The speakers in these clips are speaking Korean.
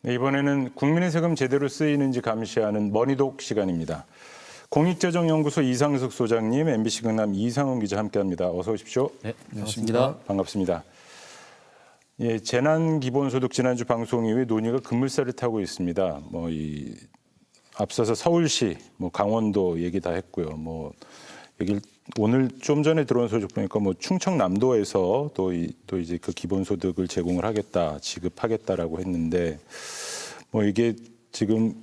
네, 이번에는 국민의 세금 제대로 쓰이는지 감시하는 머니독 시간입니다. 공익재정연구소 이상숙 소장님, MBC 경남 이상훈 기자 함께합니다. 어서 오십시오. 네, 반갑습니다. 반갑습니다. 예, 재난기본소득 지난주 방송 이후에 논의가 급물살을 타고 있습니다. 앞서서 서울시, 강원도 얘기 다 했고요. 얘기를 오늘 좀 전에 들어온 소식 보니까 충청남도에서 또 이제 그 기본소득을 제공을 하겠다, 지급하겠다라고 했는데 이게 지금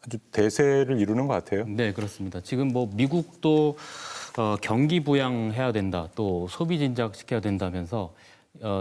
아주 대세를 이루는 것 같아요. 네, 그렇습니다. 지금 미국도 경기 부양해야 된다, 또 소비 진작시켜야 된다면서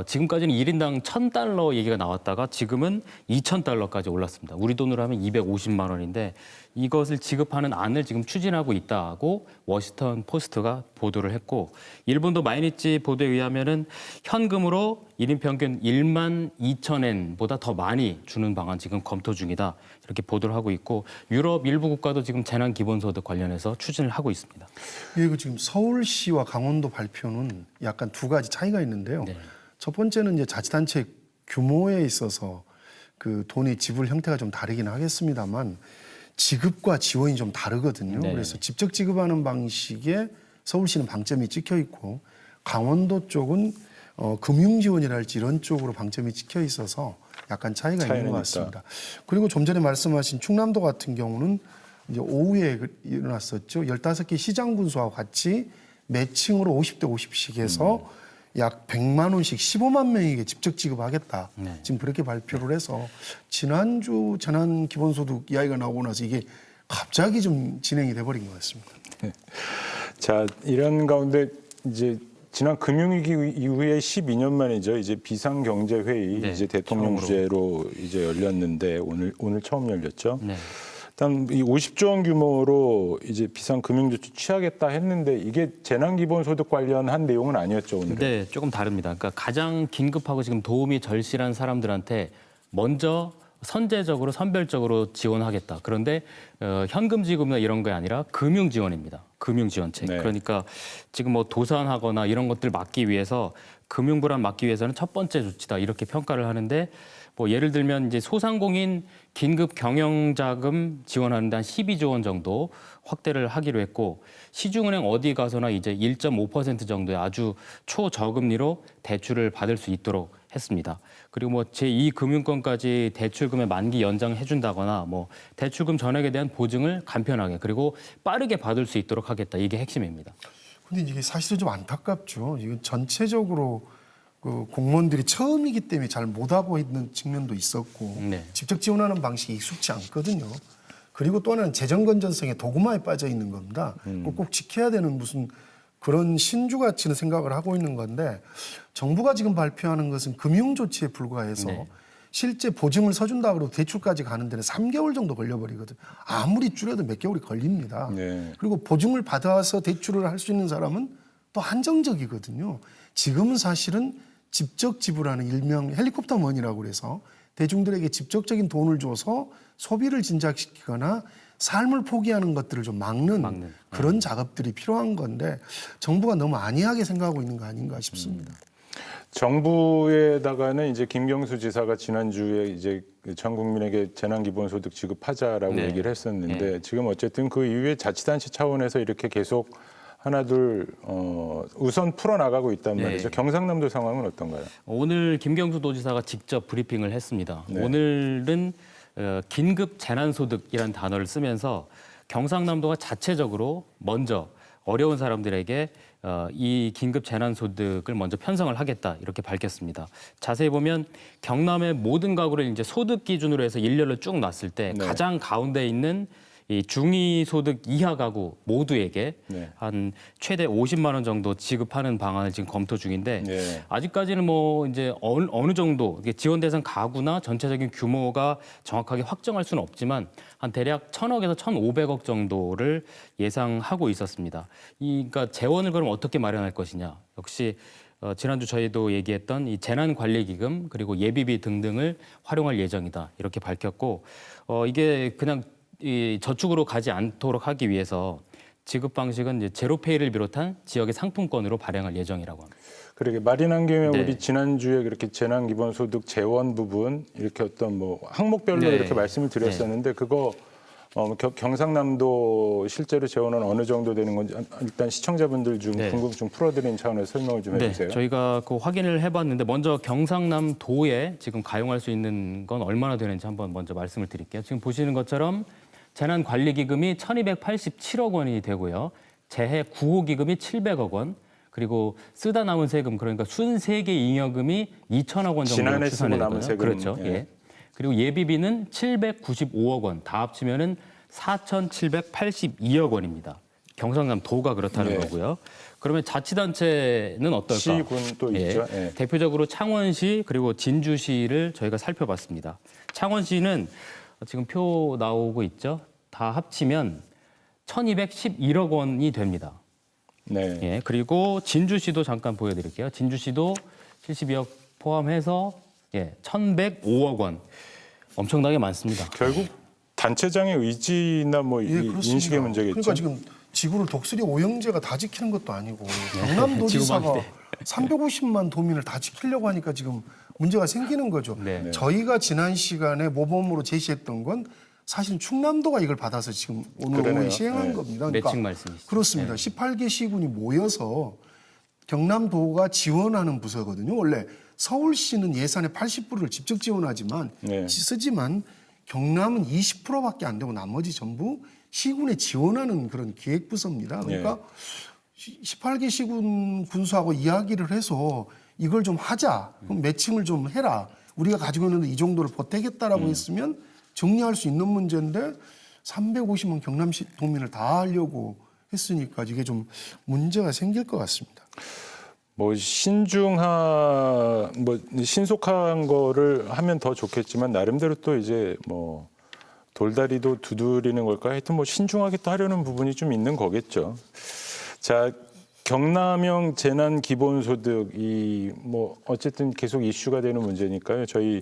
지금까지는 1인당 $1,000 얘기가 나왔다가 지금은 $2,000까지 올랐습니다. 우리 돈으로 하면 250만 원인데 이것을 지급하는 안을 지금 추진하고 있다고 워싱턴 포스트가 보도를 했고, 일본도 마이니치 보도에 의하면은 현금으로 1인 평균 12,000엔보다 더 많이 주는 방안 지금 검토 중이다, 이렇게 보도를 하고 있고, 유럽 일부 국가도 지금 재난 기본소득 관련해서 추진을 하고 있습니다. 그리고 지금 서울시와 강원도 발표는 약간 두 가지 차이가 있는데요. 네. 첫 번째는 이제 자치단체 규모에 있어서 그 돈의 지불 형태가 좀 다르긴 하겠습지만 지급과 지원이 좀 다르거든요. 네. 그래서 직접 지급하는 방식에 서울시는 방점이 찍혀 있고, 강원도 쪽은 금융 지원이랄지 이런 쪽으로 방점이 찍혀 있어서 약간 차이가 있는 것 같습니다. 그리고 좀 전에 말씀하신 충남도 같은 경우는 이제 오후에 일어났었죠. 15개 시장 군수와 같이 매칭으로 50대 50씩 해서 약 100만 원씩 15만 명에게 직접 지급하겠다. 네. 지금 그렇게 발표를 해서 지난주 재난 기본소득 이야기가 나오고 나서 이게 갑자기 좀 진행이 돼버린 것 같습니다. 네. 자, 이런 가운데 이제 지난 금융위기 이후에 12년 만이죠. 이제 비상경제회의, 네, 이제 대통령 주재로 이제 열렸는데 오늘 처음 열렸죠. 네. 일단 이 50조 원 규모로 이제 비상금융조치 취하겠다 했는데 이게 재난기본소득 관련한 내용은 아니었죠, 오늘은. 네, 조금 다릅니다. 그러니까 가장 긴급하고 지금 도움이 절실한 사람들한테 먼저 선제적으로 선별적으로 지원하겠다. 그런데 현금 지급이나 이런 게 아니라 금융 지원입니다. 금융 지원책. 네. 그러니까 지금 도산하거나 이런 것들 막기 위해서, 금융 불안 막기 위해서는 첫 번째 조치다, 이렇게 평가를 하는데, 예를 들면 이제 소상공인 긴급 경영자금 지원하는데 한 12조 원 정도 확대를 하기로 했고, 시중은행 어디 가서나 이제 1.5% 정도의 아주 초저금리로 대출을 받을 수 있도록 했습니다. 그리고 제2금융권까지 대출금의 만기 연장해준다거나 대출금 전액에 대한 보증을 간편하게 그리고 빠르게 받을 수 있도록 하겠다, 이게 핵심입니다. 근데 이게 사실은 좀 안타깝죠. 이건 전체적으로 그 공무원들이 처음이기 때문에 잘 못하고 있는 측면도 있었고, 네. 직접 지원하는 방식이 익숙치 않거든요. 그리고 또 하나는 재정 건전성에 도구마에 빠져 있는 겁니다. 꼭 지켜야 되는 무슨 그런 신주같이는 생각을 하고 있는 건데, 정부가 지금 발표하는 것은 금융 조치에 불과해서 네. 실제 보증을 서준다 그러고 대출까지 가는 데는 3개월 정도 걸려버리거든요. 아무리 줄여도 몇 개월이 걸립니다. 네. 그리고 보증을 받아서 대출을 할 수 있는 사람은 또 한정적이거든요. 지금은 사실은 직접 지불하는 일명 헬리콥터 머니라고 그래서 대중들에게 직접적인 돈을 줘서 소비를 진작시키거나 삶을 포기하는 것들을 좀 막는 그런 작업들이 필요한 건데, 정부가 너무 안이하게 생각하고 있는 거 아닌가 싶습니다. 정부에다가는 이제 김경수 지사가 지난주에 이제 전 국민에게 재난기본소득 지급하자라고 네. 얘기를 했었는데, 지금 어쨌든 그 이후에 자치단체 차원에서 이렇게 계속 하나둘 우선 풀어나가고 있단 네. 말이죠. 경상남도 상황은 어떤가요? 오늘 김경수 도지사가 직접 브리핑을 했습니다. 네. 오늘은 긴급 재난소득이라는 단어를 쓰면서 경상남도가 자체적으로 먼저 어려운 사람들에게 이 긴급 재난소득을 먼저 편성을 하겠다, 이렇게 밝혔습니다. 자세히 보면 경남의 모든 가구를 이제 소득 기준으로 해서 일렬로 쭉 놨을 때 네. 가장 가운데 있는 이 중위소득 이하 가구 모두에게 네. 한 최대 50만 원 정도 지급하는 방안을 지금 검토 중인데, 네. 아직까지는 이제 어느 정도 이게 지원 대상 가구나 전체적인 규모가 정확하게 확정할 수는 없지만 한 대략 1,000억에서 1,500억 정도를 예상하고 있었습니다. 그러니까 재원을 그럼 어떻게 마련할 것이냐? 역시 지난주 저희도 얘기했던 이 재난관리기금 그리고 예비비 등등을 활용할 예정이다, 이렇게 밝혔고, 이게 그냥 이 저축으로 가지 않도록 하기 위해서 지급 방식은 이제 제로페이를 비롯한 지역의 상품권으로 발행할 예정이라고 합니다. 그러게 말이 난 김에 네. 우리 지난주에 그렇게 재난기본소득 재원 부분 이렇게 어떤 뭐 항목별로 네. 이렇게 말씀을 드렸었는데 그거 경상남도 실제로 재원은 어느 정도 되는 건지 일단 시청자분들 중 네. 궁금증 풀어드리는 차원에서 설명을 좀 해주세요. 저희가 그 확인을 해봤는데 먼저 경상남도에 지금 가용할 수 있는 건 얼마나 되는지 한번 먼저 말씀을 드릴게요. 지금 보시는 것처럼 재난관리기금이 1,287억 원이 되고요. 재해 구호기금이 700억 원, 그리고 쓰다 남은 세금 그러니까 순세계 잉여금이 2천억 원 정도 지난해 쓰고 추산이 남은 되거든요. 세금. 그렇죠. 예. 예. 그리고 예비비는 795억 원, 다 합치면은 4,782억 원입니다. 경상남도가 그렇다는 네. 거고요. 그러면 자치단체는 어떨까? 시군 또 있죠. 예. 대표적으로 창원시 그리고 진주시를 저희가 살펴봤습니다. 창원시는 지금 표 나오고 있죠. 다 합치면 1,211억 원이 됩니다. 네. 예, 그리고 진주시도 잠깐 보여드릴게요. 진주시도 72억 포함해서 1,105억 원. 엄청나게 많습니다. 결국 단체장의 의지나 뭐 그렇습니다. 인식의 문제겠죠. 그러니까 지금 지구를 독수리 오영재가 다 지키는 것도 아니고 경남도지사가 350만 도민을 다 지키려고 하니까 지금 문제가 생기는 거죠. 네. 저희가 지난 시간에 모범으로 제시했던 건 사실 충남도가 이걸 받아서 지금 오늘 그러네요. 오후에 시행한 네. 겁니다. 매칭 말씀이시죠. 그렇습니다. 18개 시군이 모여서 경남도가 지원하는 부서거든요. 원래 서울시는 예산의 80%를 직접 지원하지만 네. 쓰지만 경남은 20%밖에 안 되고 나머지 전부 시군에 지원하는 그런 기획부서입니다. 그러니까 18개 시군 군수하고 이야기를 해서 이걸 좀 하자. 그럼 매칭을 좀 해라. 우리가 가지고 있는데 이 정도를 보태겠다라고 했으면 정리할 수 있는 문제인데 350만 경남시 도민을 다 하려고 했으니까 이게 좀 문제가 생길 것 같습니다. 뭐 신속한 거를 하면 더 좋겠지만 나름대로 또 이제 뭐 돌다리도 두드리는 걸까 하여튼 뭐 신중하게 또 하려는 부분이 좀 있는 거겠죠. 자, 경남형 재난 기본소득이 뭐 어쨌든 계속 이슈가 되는 문제니까요. 저희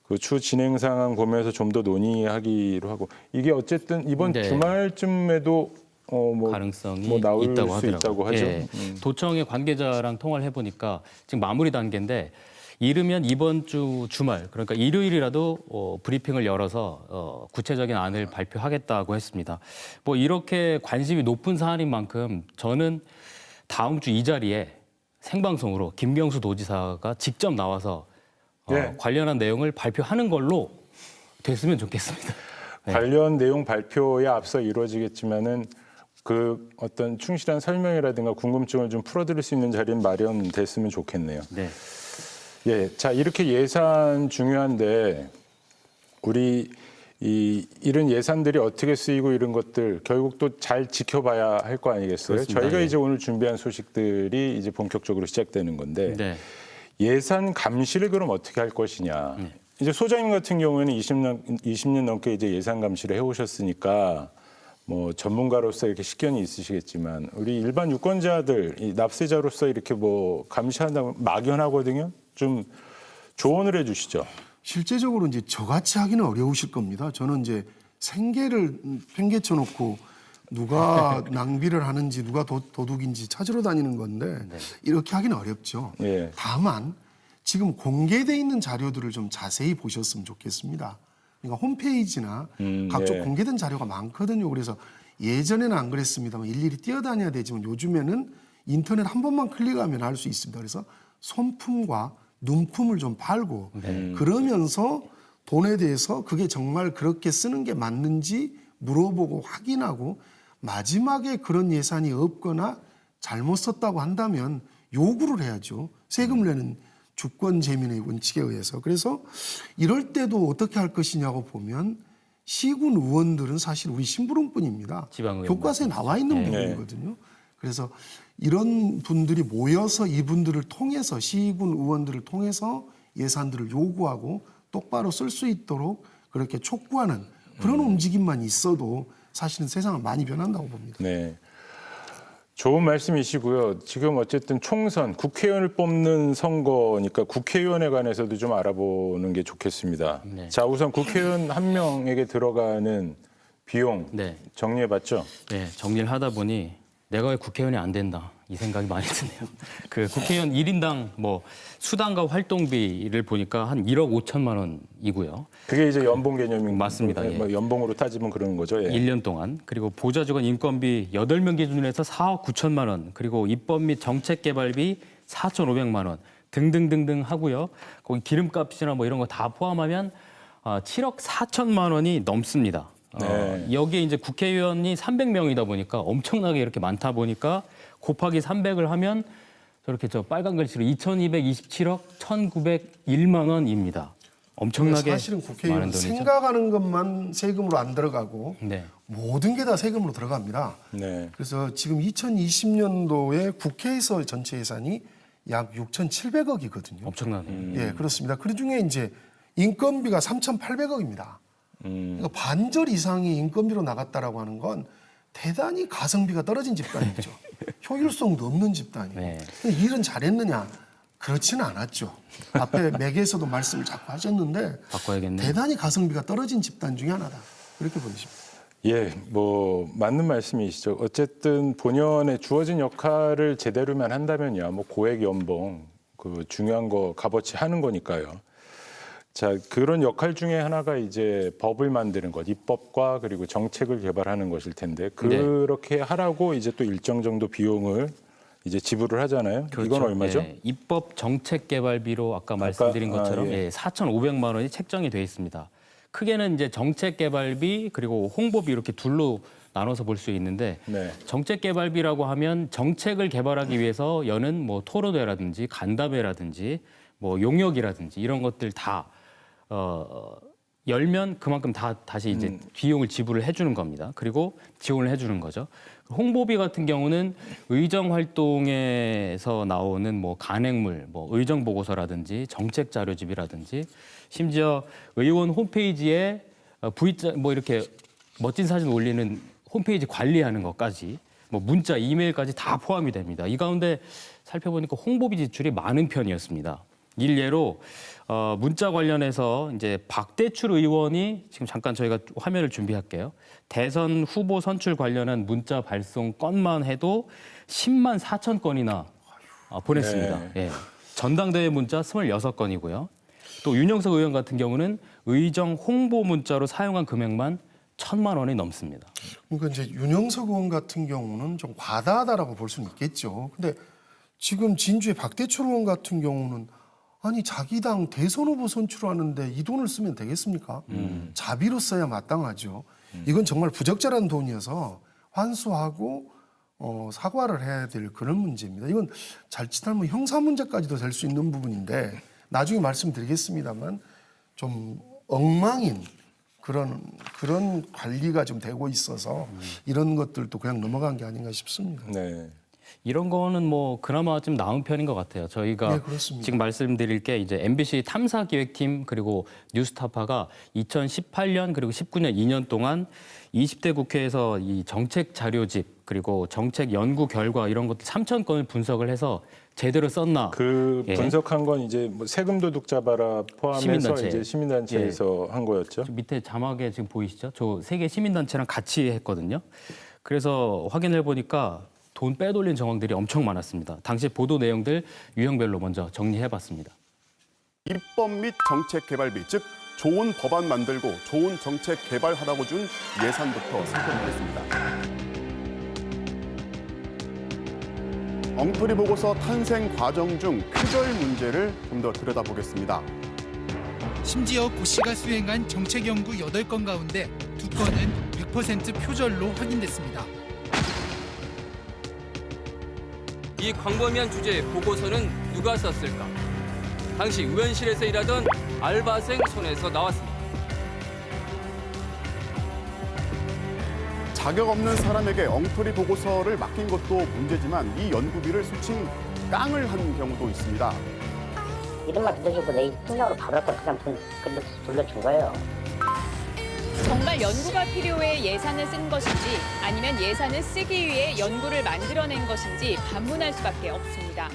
그 추 진행 상황 보면서 좀 더 논의하기로 하고 이게 어쨌든 이번 네. 주말쯤에도 뭐 가능성이 뭐 나올 있다고 수 하더라고요. 있다고 하죠. 예. 도청의 관계자랑 통화를 해보니까 지금 마무리 단계인데 이르면 이번 주 주말 그러니까 일요일이라도 브리핑을 열어서 구체적인 안을 발표하겠다고 했습니다. 뭐 이렇게 관심이 높은 사안인 만큼 저는 다음 주 이 자리에 생방송으로 김경수 도지사가 직접 나와서 관련한 내용을 발표하는 걸로 됐으면 좋겠습니다. 관련 내용 발표에 앞서 이루어지겠지만은 그 어떤 충실한 설명이라든가 궁금증을 좀 풀어드릴 수 있는 자리는 마련됐으면 좋겠네요. 네. 예, 자 이렇게 예산 중요한데 우리 이런 예산들이 어떻게 쓰이고 이런 것들 결국 또 잘 지켜봐야 할 거 아니겠어요? 그렇습니다. 저희가 예. 이제 오늘 준비한 소식들이 이제 본격적으로 시작되는 건데 네. 예산 감시를 그럼 어떻게 할 것이냐? 이제 소장님 같은 경우에는 20년 넘게 이제 예산 감시를 해오셨으니까 뭐 전문가로서 이렇게 식견이 있으시겠지만 우리 일반 유권자들, 이 납세자로서 이렇게 뭐 감시한다면 막연하거든요. 좀 조언을 해주시죠. 실제적으로 이제 저같이 하기는 어려우실 겁니다. 저는 이제 생계를 팽개쳐 놓고 누가 낭비를 하는지 누가 도둑인지 찾으러 다니는 건데 이렇게 하기는 어렵죠. 예. 다만 지금 공개돼 있는 자료들을 좀 자세히 보셨으면 좋겠습니다. 그러니까 홈페이지나 각종 네. 공개된 자료가 많거든요. 그래서 예전에는 안 그랬습니다만 일일이 뛰어다녀야 되지만 요즘에는 인터넷 한 번만 클릭하면 할 수 있습니다. 그래서 손품과 눈품을 좀 팔고 그러면서 돈에 대해서 그게 정말 그렇게 쓰는 게 맞는지 물어보고 확인하고 마지막에 그런 예산이 없거나 잘못 썼다고 한다면 요구를 해야죠. 세금을 내는 주권 재민의 원칙에 의해서. 그래서 이럴 때도 어떻게 할 것이냐고 보면 시군 의원들은 사실 우리 심부름꾼입니다. 지방의원. 교과서에 나와 있는 네. 부분이거든요. 그래서 이런 분들이 모여서 이분들을 통해서 시군 의원들을 통해서 예산들을 요구하고 똑바로 쓸 수 있도록 그렇게 촉구하는 그런 움직임만 있어도 사실은 세상은 많이 변한다고 봅니다. 네. 좋은 말씀이시고요. 지금 어쨌든 총선, 국회의원을 뽑는 선거니까 국회의원에 관해서도 좀 알아보는 게 좋겠습니다. 네. 자, 우선 국회의원 한 명에게 들어가는 비용 네. 정리해봤죠? 네, 정리를 하다 보니 내가 왜 국회의원이 안 된다 이 생각이 많이 드네요. 그 국회의원 1인당 뭐 수당과 활동비를 보니까 한 1억 5천만 원이고요. 그게 이제 연봉 개념인 맞습니다. 예. 뭐 연봉으로 따지면 그런 거죠. 예. 1년 동안. 그리고 보좌직원 인건비 8명 기준으로 해서 4억 9천만 원. 그리고 입법 및 정책 개발비 4,500만 원 등등등등 하고요. 거기 기름값이나 뭐 이런 거 다 포함하면 7억 4천만 원이 넘습니다. 네. 여기에 이제 국회의원이 300명이다 보니까 엄청나게 이렇게 많다 보니까 곱하기 300을 하면 저렇게 저 빨간 글씨로 2,227억 1,901만 원입니다. 엄청나게 사실은 많은 국회의원 돈이죠. 생각하는 것만 세금으로 안 들어가고 네. 모든 게 다 세금으로 들어갑니다. 네. 그래서 지금 2020년도에 국회에서 전체 예산이 약 6,700억이거든요. 엄청나네요. 예, 그렇습니다. 그 중에 이제 인건비가 3,800억입니다. 그러니까 반절 이상이 인건비로 나갔다라고 하는 건 대단히 가성비가 떨어진 집단이죠. 효율성도 없는 집단이에요. 네. 근데 일은 잘했느냐? 그렇지는 않았죠. 앞에 맥에서도 말씀을 자꾸 하셨는데 바꿔야겠네요. 대단히 가성비가 떨어진 집단 중에 하나다. 그렇게 보십니다. 예, 뭐 맞는 말씀이시죠. 어쨌든 본연에 주어진 역할을 제대로만 한다면야 뭐 고액 연봉 그 중요한 거 값어치 하는 거니까요. 자, 그런 역할 중에 하나가 이제 법을 만드는 것, 입법과 그리고 정책을 개발하는 것일 텐데 그렇게 하라고 이제 또 일정 정도 비용을 이제 지불을 하잖아요. 그렇죠. 이건 얼마죠? 예, 입법 정책 개발비로 아까 말씀드린 것처럼 예. 4,500만 원이 책정이 돼 있습니다. 크게는 이제 정책 개발비 그리고 홍보비 이렇게 둘로 나눠서 볼 수 있는데 네. 정책 개발비라고 하면 정책을 개발하기 위해서 여는 뭐 토론회라든지 간담회라든지 뭐 용역이라든지 이런 것들 다 열면 그만큼 다시 이제 비용을 지불을 해주는 겁니다. 그리고 지원을 해주는 거죠. 홍보비 같은 경우는 의정 활동에서 나오는 뭐 간행물, 뭐 의정 보고서라든지 정책 자료집이라든지 심지어 의원 홈페이지에 V자 뭐 이렇게 멋진 사진 올리는 홈페이지 관리하는 것까지 뭐 문자, 이메일까지 다 포함이 됩니다. 이 가운데 살펴보니까 홍보비 지출이 많은 편이었습니다. 일례로 문자 관련해서 이제 박대출 의원이 지금 잠깐 저희가 화면을 준비할게요. 대선 후보 선출 관련한 문자 발송 건만 해도 10만 4천 건이나 보냈습니다. 네. 예. 전당대회 문자 26건이고요. 또 윤영석 의원 같은 경우는 의정 홍보 문자로 사용한 금액만 1,000만 원이 넘습니다. 그러니까 이제 윤영석 의원 같은 경우는 좀 과다하다라고 볼 수는 있겠죠. 근데 지금 진주의 박대출 의원 같은 경우는 아니 자기 당 대선 후보 선출하는데 이 돈을 쓰면 되겠습니까? 자비로 써야 마땅하죠. 이건 정말 부적절한 돈이어서 환수하고 사과를 해야 될 그런 문제입니다. 이건 자칫하면 형사 문제까지도 될 수 있는 부분인데 나중에 말씀드리겠습니다만 좀 엉망인 그런 관리가 좀 되고 있어서 이런 것들도 그냥 넘어간 게 아닌가 싶습니다. 네. 이런 거는 뭐 그나마 좀 나은 편인 것 같아요. 저희가 네, 그렇습니다. 지금 말씀드릴 게 이제 MBC 탐사기획팀 그리고 뉴스타파가 2018년 그리고 19년 2년 동안 20대 국회에서 이 정책 자료집 그리고 정책 연구 결과 이런 것들 3,000건을 분석을 해서 제대로 썼나? 그 예. 분석한 건 이제 뭐 세금 도둑 잡아라 포함해서 시민단체. 이제 시민단체에서 한 거였죠. 저 밑에 자막에 지금 보이시죠? 저 세계 시민단체랑 같이 했거든요. 그래서 확인해 보니까 돈 빼돌린 정황들이 엄청 많았습니다. 당시 보도 내용들 유형별로 먼저 정리해봤습니다. 입법 및 정책 개발비, 즉 좋은 법안 만들고 좋은 정책 개발하라고 준 예산부터 살펴보겠습니다. 엉터리 보고서 탄생 과정 중 표절 문제를 좀 더 들여다보겠습니다. 심지어 고 씨가 수행한 정책 연구 8건 가운데 2건은 100% 표절로 확인됐습니다. 이 광범위한 주제의 보고서는 누가 썼을까? 당시 의원실에서 일하던 알바생 손에서 나왔습니다. 자격 없는 사람에게 엉터리 보고서를 맡긴 것도 문제지만 이 연구비를 수칭 깡을 한 경우도 있습니다. 이름만 빌려주고 내 통장으로 받았고 그냥 돌려준 거예요. 정말 연구가 필요해 예산을 쓴 것인지 아니면 예산을 쓰기 위해 연구를 만들어낸 것인지 반문할 수밖에 없습니다.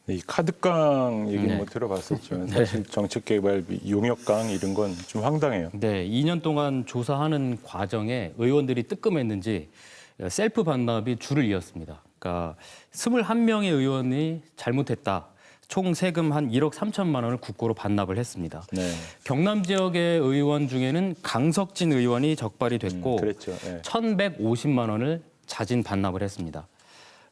이 카드강 얘기 네. 뭐 들어봤었죠. 사실 정책개발 용역강 이런 건 좀 황당해요. 네, 2년 동안 조사하는 과정에 의원들이 뜨끔했는지 셀프 반납이 줄을 이었습니다. 그러니까 21명의 의원이 잘못했다. 총 세금 한 1억 3천만 원을 국고로 반납을 했습니다. 네. 경남 지역의 의원 중에는 강석진 의원이 적발이 됐고 그랬죠. 예. 1,150만 원을 자진 반납을 했습니다.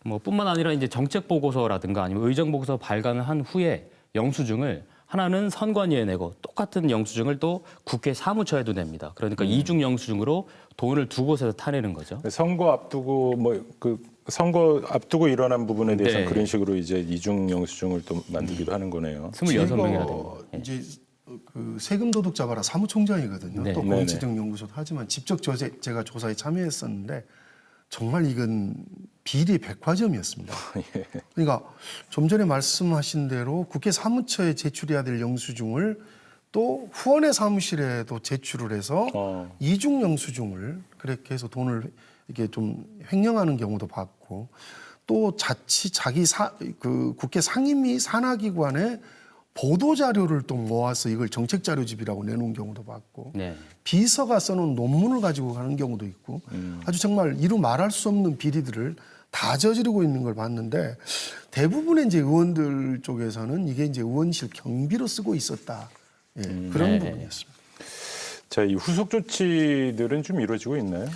뭐 뿐만 아니라 이제 정책 보고서라든가 아니면 의정 보고서 발간을 한 후에 영수증을 하나는 선관위에 내고 똑같은 영수증을 또 국회 사무처에도 냅니다. 그러니까 이중 영수증으로 돈을 두 곳에서 타내는 거죠. 선거 앞두고 뭐 그 선거 앞두고 일어난 부분에 대해서 네. 그런 식으로 이제 이중 영수증을 또 만들기도 하는 거네요. 26명이나 됩니다. 예. 이제 그 세금 도둑 잡아라 사무총장이거든요. 네. 또 네네. 공시정 연구소도 하지만 직접 제가 조사에 참여했었는데 정말 이건 비리 백화점이었습니다. 예. 그러니까 좀 전에 말씀하신 대로 국회 사무처에 제출해야 될 영수증을 또 후원회 사무실에도 제출을 해서 이중 영수증을 그렇게 해서 돈을 이렇게 좀 횡령하는 경우도 봤고 또 자기 그 국회 상임위 산하기관에 보도 자료를 또 모아서 이걸 정책 자료집이라고 내놓은 경우도 봤고 네. 비서가 써놓은 논문을 가지고 가는 경우도 있고 아주 정말 이루 말할 수 없는 비리들을 다 저지르고 있는 걸 봤는데 대부분의 이제 의원들 쪽에서는 이게 이제 의원실 경비로 쓰고 있었다. 예, 그런 네. 부분이었습니다. 자, 이 후속 조치들은 좀 이루어지고 있나요?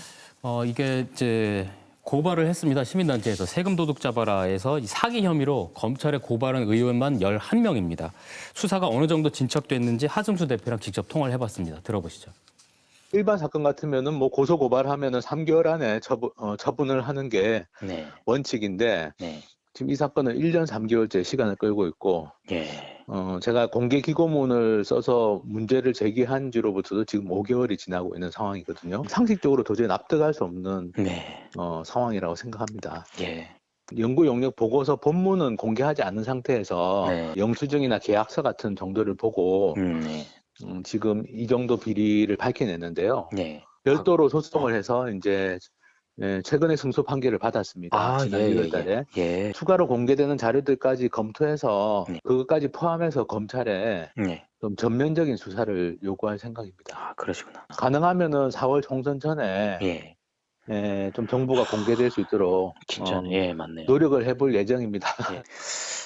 이게 이제 고발을 했습니다. 시민단체에서 세금 도둑 잡아라에서 이 사기 혐의로 검찰에 고발한 의원만 11명입니다. 수사가 어느 정도 진척됐는지 하승수 대표랑 직접 통화를 해봤습니다. 들어보시죠. 일반 사건 같으면은 뭐 고소 고발하면은 3개월 안에 처분을 하는 게 네. 원칙인데 네. 지금 이 사건은 1년 3개월째 시간을 끌고 있고 예. 제가 공개 기고문을 써서 문제를 제기한 지로부터도 지금 5개월이 지나고 있는 상황이거든요. 상식적으로 도저히 납득할 수 없는 네. 상황이라고 생각합니다. 예. 연구 용역 보고서 본문은 공개하지 않은 상태에서 네. 영수증이나 계약서 같은 정도를 보고 네. 지금 이 정도 비리를 밝혀냈는데요. 네. 별도로 소송을 해서 이제 최근에 승소 판결을 받았습니다. 지난 1월 달에. 예. 추가로 공개되는 자료들까지 검토해서 네. 그것까지 포함해서 검찰에 네. 좀 전면적인 수사를 요구할 생각입니다. 아, 그러시구나. 가능하면은 4월 총선 전에 예. 좀 정보가 공개될 수 있도록 진짜 예, 맞네요. 노력을 해볼 예정입니다. 예.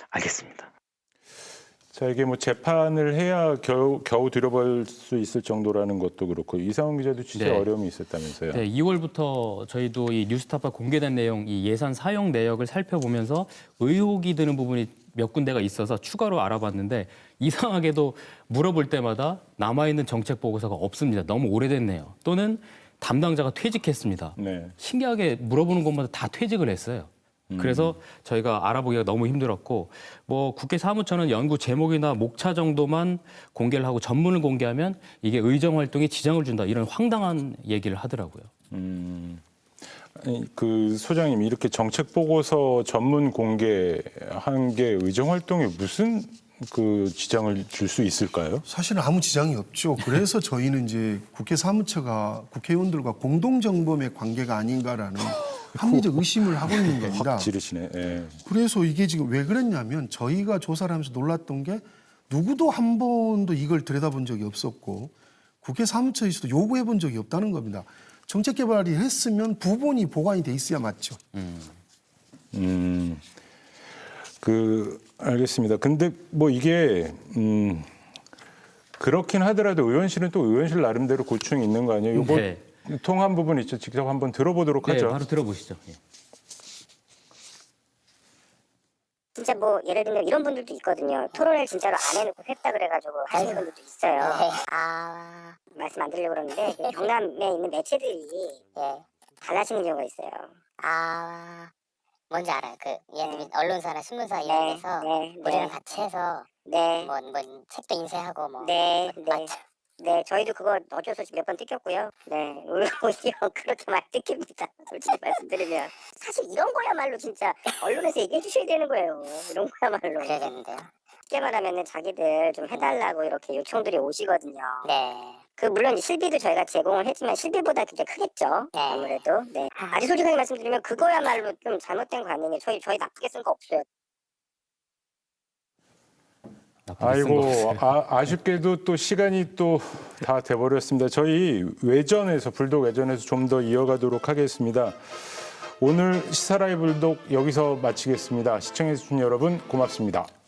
알겠습니다. 자, 이게 뭐 재판을 해야 겨우 들여볼 수 있을 정도라는 것도 그렇고 이상훈 기자도 진짜 네. 어려움이 있었다면서요. 네, 2월부터 저희도 이 뉴스타파 공개된 내용, 이 예산 사용 내역을 살펴보면서 의혹이 드는 부분이 몇 군데가 있어서 추가로 알아봤는데 이상하게도 물어볼 때마다 남아있는 정책 보고서가 없습니다. 너무 오래됐네요. 또는 담당자가 퇴직했습니다. 네. 신기하게 물어보는 곳마다 다 퇴직을 했어요. 그래서 저희가 알아보기가 너무 힘들었고 뭐 국회 사무처는 연구 제목이나 목차 정도만 공개를 하고 전문을 공개하면 이게 의정 활동에 지장을 준다 이런 황당한 얘기를 하더라고요. 아니, 그 소장님 이렇게 정책 보고서 전문 공개한 게 의정 활동에 무슨 그 지장을 줄 수 있을까요? 사실은 아무 지장이 없죠. 그래서 저희는 이제 국회 사무처가 국회의원들과 공동정범의 관계가 아닌가라는 합리적 의심을 하고 있는 겁니다. 확 지르시네. 예. 그래서 이게 지금 왜 그랬냐면 저희가 조사를 하면서 놀랐던 게 누구도 한 번도 이걸 들여다본 적이 없었고 국회 사무처에서도 요구해 본 적이 없다는 겁니다. 정책 개발이 했으면 부분이 보관이 돼 있어야 맞죠. 알겠습니다. 근데 뭐 이게 그렇긴 하더라도 의원실은 또 의원실 나름대로 고충이 있는 거 아니에요? 요거 네. 통한 부분 있죠. 직접 한번 들어보도록 네, 하죠. 바로 들어보시죠. 예. 진짜 뭐 예를 들면 이런 분들도 있거든요. 토론을 진짜로 안 해놓고 했다 그래가지고 하시는 분들도 있어요. 아 말씀 안 드리려고 그러는데 그 경남에 있는 매체들이 달라지는 경우가 있어요. 아, 뭔지 알아요. 그 예를 들면 언론사나 신문사 이런 데서 우리랑 같이 해서 뭐 책도 인쇄하고 뭐 맞죠? 네, 저희도 그거 어쩔 수 없이 몇 번 뜯겼고요. 네, 오히려 그렇게 많이 뜯깁니다. 솔직히 말씀드리면. 사실 이런 거야말로 진짜 언론에서 얘기해 주셔야 되는 거예요. 이런 거야말로. 그래야겠는데요. 쉽게 말하면 자기들 좀 해달라고 이렇게 요청들이 오시거든요. 네. 그 물론 실비도 저희가 제공을 했지만 실비보다 그게 크겠죠. 네. 아무래도. 네. 아주 솔직하게 말씀드리면 그거야말로 좀 잘못된 관행이에요. 저희 나쁘게 쓴 거 없어요. 분이 쓴 것 아이고, 같아요. 아쉽게도 또 시간이 또 다 돼버렸습니다. 저희 외전에서, 불독 외전에서 좀 더 이어가도록 하겠습니다. 오늘 시사라이 불독 여기서 마치겠습니다. 시청해주신 여러분 고맙습니다.